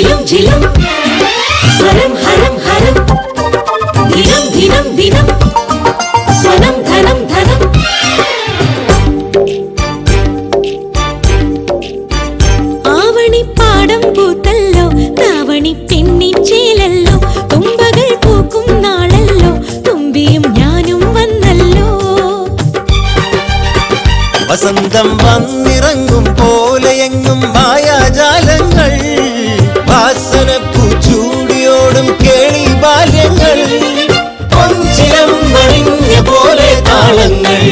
झिलुम झिलुम स्वरम हरम हरम दिनम दिनम दिनम स्वनम धनम धनम आवणी पाडम पूतल्लो तावणी पेन्निन चेलल्लो तुंबകൾ പൂക്കും നാളല്ലോ തുമ്പിയും ഞാനും വന്നല്ലോ വസന്തം വന്നിറങ്ങും പോലെയെങ്ങും മായാജാലങ്ങൾ വാസനപ്പൂ ചൂടിയോടും കേളി ബാല്യങ്ങൾ പൊഞ്ചിലം മറിഞ്ഞ പോലെ താളങ്ങൾ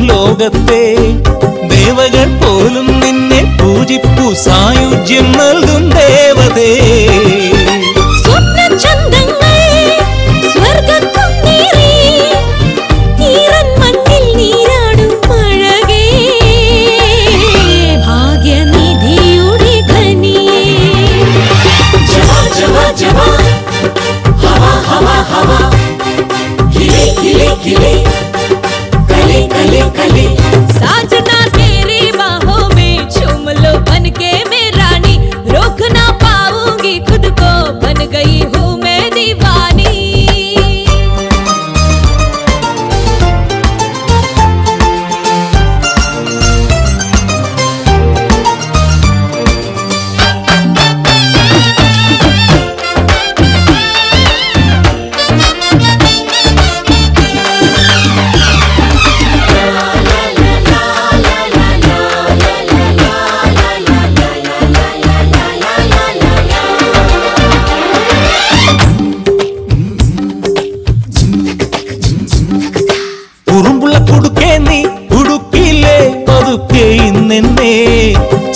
ലോകത്തെ ദേവകൾ പോലും നിന്നെ പൂജിപ്പു സായുജ്യം നൽകും ദേവതേ साजना तेरी बाहों में झूम लो बन के मैं रानी रोक ना पाऊंगी खुद को बन गई हूँ मैं दीवानी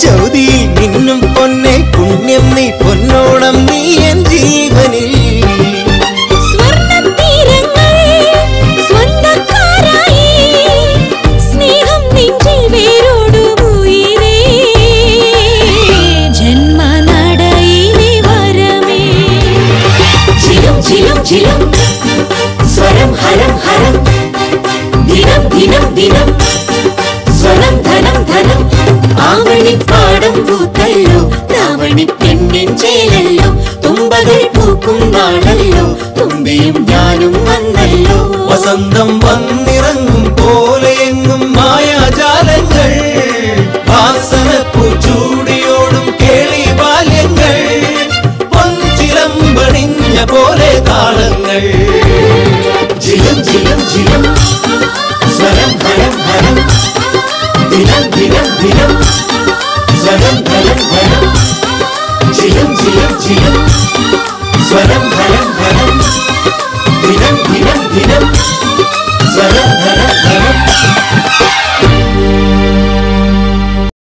ചൗതിയിൽ നിന്നും പൊന്നെ പുണ്യം നീ പൊന്നോണം നീ എൻ ജീവനിൽ സ്നേഹം നെഞ്ചിൽ വേരോടുമുയരേ ജന്മനടയിലെ വരമേ ജിലും ജിലും ജിലും സ്വരം ഹരം ഹരം ദിനം ദിനം ദിനം സ്വനം ധനം ധനം ആവണി പാടം പൂത്തല്ലോ താവണി പെണ്ണിൻ ചേലല്ലോ തുമ്പകൾ പൂക്കും നാളല്ലോ തുമ്പിയും ഞാനും വന്നല്ലോ വസന്തം വന്നിറങ്ങും പോലെ